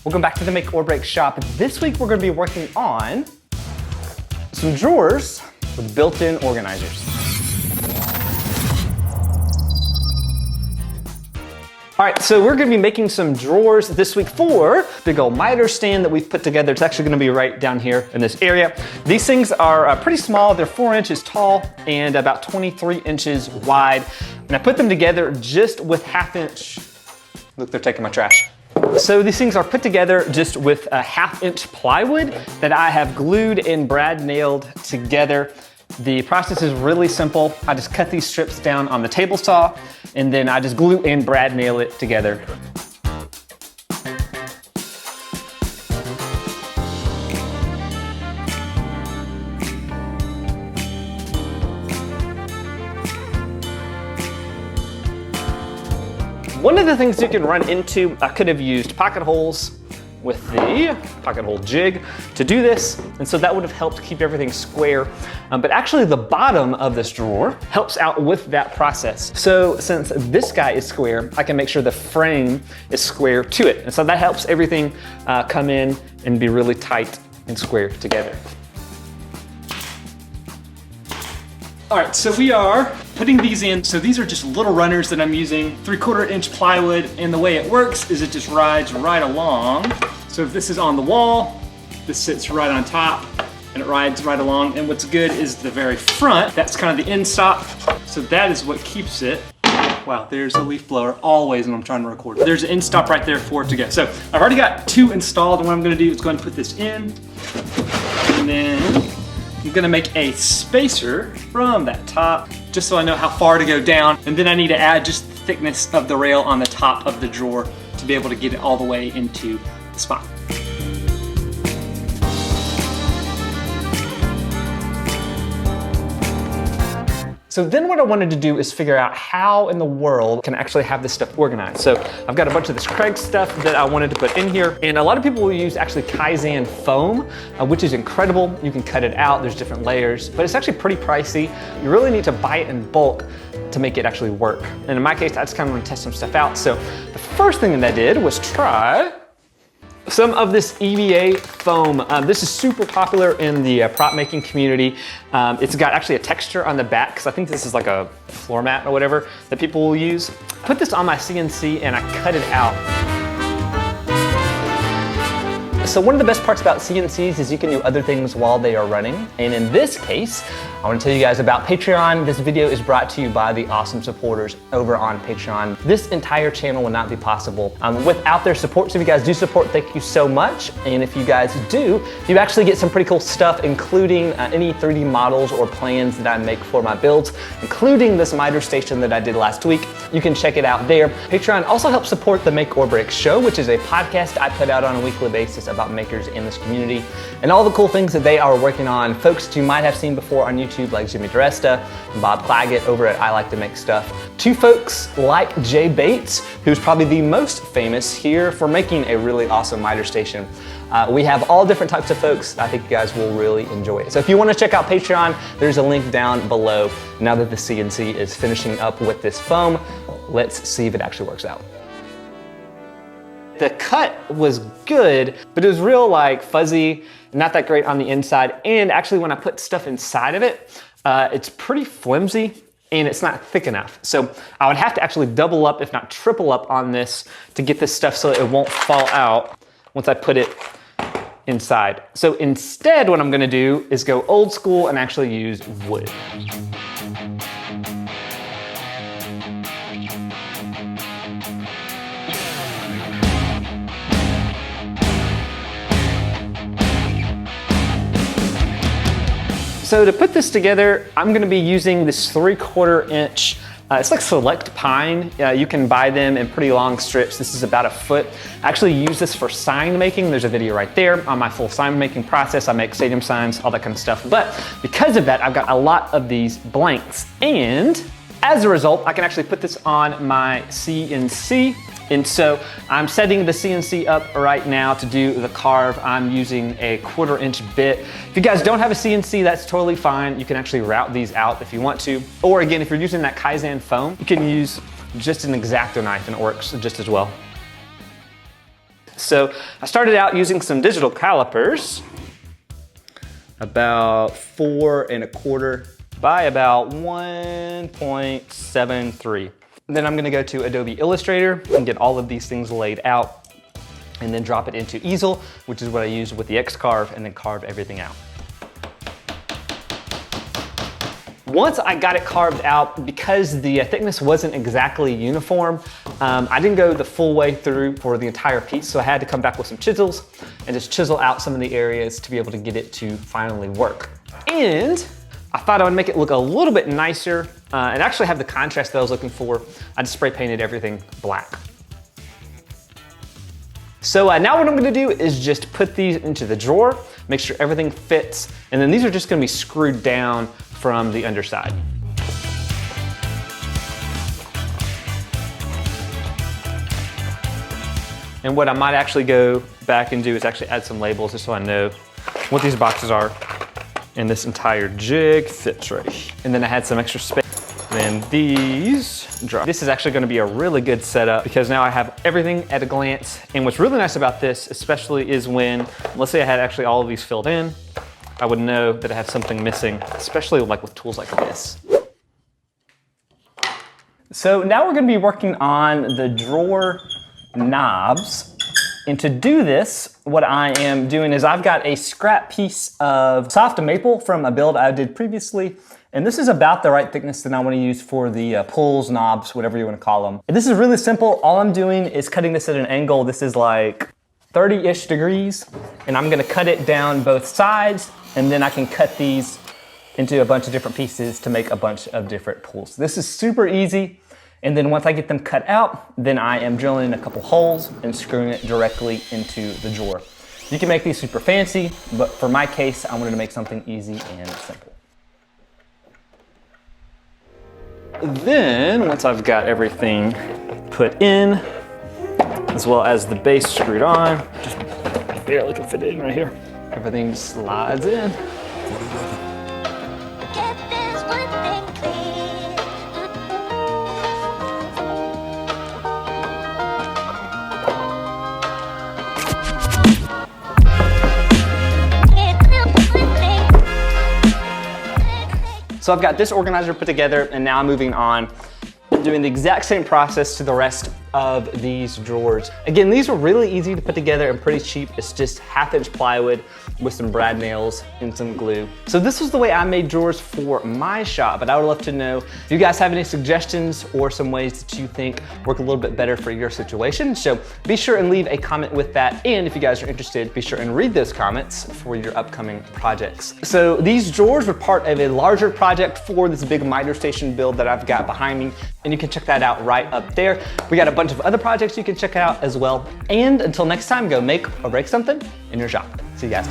Welcome back to the Make or Break shop. This week we're going to be working on some drawers with built-in organizers. All right, so we're gonna be making some drawers this week for big old miter stand that we've put together. It's actually gonna be right down here in this area. These things are pretty small. They're 4 inches tall and about 23 inches wide. And I put them together just with 1/2 inch. Look, they're taking my trash. So these things are put together just with a 1/2 inch plywood that I have glued and brad nailed together. The process is really simple. I just cut these strips down on the table saw, and then I just glue and brad nail it together. One of the things you can run into, I could have used pocket holes with the pocket hole jig to do this, and so that would have helped keep everything square. But actually the bottom of this drawer helps out with that process. So since this guy is square, I can make sure the frame is square to it. And so that helps everything come in and be really tight and square together. All right, so we are putting these in. So these are just little runners that I'm using, 3/4 inch plywood, and the way it works is it just rides right along. So if this is on the wall, this sits right on top and it rides right along. And what's good is the very front, that's kind of the end stop. So that is what keeps it. Wow, there's a leaf blower always when I'm trying to record. There's an end stop right there for it to go. So I've already got 2 installed, and what I'm gonna do is go ahead and put this in, and then I'm gonna make a spacer from that top, just so I know how far to go down. And then I need to add just the thickness of the rail on the top of the drawer to be able to get it all the way into the spot. So then what I wanted to do is figure out how in the world can I actually have this stuff organized. So I've got a bunch of this Craig stuff that I wanted to put in here. And a lot of people will use actually Kaizen foam, which is incredible. You can cut it out, there's different layers, but it's actually pretty pricey. You really need to buy it in bulk to make it actually work. And in my case, I just kind of want to test some stuff out. So the first thing that I did was try some of this EVA foam. This is super popular in the prop making community. It's got actually a texture on the back, because I think this is like a floor mat or whatever that people will use. Put this on my CNC and I cut it out. So one of the best parts about CNCs is you can do other things while they are running. And in this case, I want to tell you guys about Patreon. This video is brought to you by the awesome supporters over on Patreon. This entire channel would not be possible without their support. So if you guys do support, thank you so much. And if you guys do, you actually get some pretty cool stuff, including any 3D models or plans that I make for my builds, including this miter station that I did last week. You can check it out there. Patreon also helps support the Make or Break show, which is a podcast I put out on a weekly basis about makers in this community and all the cool things that they are working on. Folks that you might have seen before on YouTube, like Jimmy DiResta and Bob Claggett over at I Like to Make Stuff, to folks like Jay Bates, who's probably the most famous here for making a really awesome miter station. We have all different types of folks. I think you guys will really enjoy it. So if you want to check out Patreon, there's a link down below. Now that the CNC is finishing up with this foam, let's see if it actually works out. The cut was good, but it was real like fuzzy, not that great on the inside. And actually when I put stuff inside of it, it's pretty flimsy and it's not thick enough. So I would have to actually double up, if not triple up on this to get this stuff so it won't fall out once I put it inside. So instead what I'm gonna do is go old school and actually use wood. So to put this together, I'm gonna be using this 3/4 inch, it's like select pine. You can buy them in pretty long strips. This is about 1 foot. I actually use this for sign making. There's a video right there on my full sign making process. I make stadium signs, all that kind of stuff. But because of that, I've got a lot of these blanks. And as a result, I can actually put this on my CNC. And so I'm setting the CNC up right now to do the carve. I'm using a 1/4 inch bit. If you guys don't have a CNC, that's totally fine. You can actually route these out if you want to. Or again, if you're using that Kaizen foam, you can use just an X-Acto knife and it works just as well. So I started out using some digital calipers, about 4 1/4 by about 1.73. Then I'm gonna go to Adobe Illustrator and get all of these things laid out and then drop it into easel, which is what I use with the X-Carve, and then carve everything out. Once I got it carved out, because the thickness wasn't exactly uniform, I didn't go the full way through for the entire piece, so I had to come back with some chisels and just chisel out some of the areas to be able to get it to finally work. And I thought I would make it look a little bit nicer and actually have the contrast that I was looking for. I just spray painted everything black. So now what I'm gonna do is just put these into the drawer, make sure everything fits, and then these are just gonna be screwed down from the underside. And what I might actually go back and do is actually add some labels just so I know what these boxes are. And this entire jig fits right here. And then I had some extra space. Then these drop. This is actually gonna be a really good setup because now I have everything at a glance. And what's really nice about this, especially is when, let's say I had actually all of these filled in, I would know that I have something missing, especially like with tools like this. So now we're gonna be working on the drawer knobs. And to do this, what I am doing is I've got a scrap piece of soft maple from a build I did previously. And this is about the right thickness that I want to use for the pulls, knobs, whatever you want to call them. And this is really simple. All I'm doing is cutting this at an angle. This is like 30-ish degrees. And I'm gonna cut it down both sides, and then I can cut these into a bunch of different pieces to make a bunch of different pulls. This is super easy. And then once I get them cut out, then I am drilling in a couple holes and screwing it directly into the drawer. You can make these super fancy, but for my case, I wanted to make something easy and simple. Then, once I've got everything put in, as well as the base screwed on, just barely can fit it in right here. Everything slides in. So I've got this organizer put together, and now I'm moving on, doing the exact same process to the rest of these drawers. Again, these are really easy to put together and pretty cheap. It's just 1/2-inch plywood with some brad nails and some glue. So this was the way I made drawers for my shop, but I would love to know if you guys have any suggestions or some ways that you think work a little bit better for your situation. So be sure and leave a comment with that. And if you guys are interested, be sure and read those comments for your upcoming projects. So these drawers were part of a larger project for this big miter station build that I've got behind me. And you can check that out right up there. We got a bunch of other projects you can check out as well. And until next time, go make or break something in your shop. See you guys.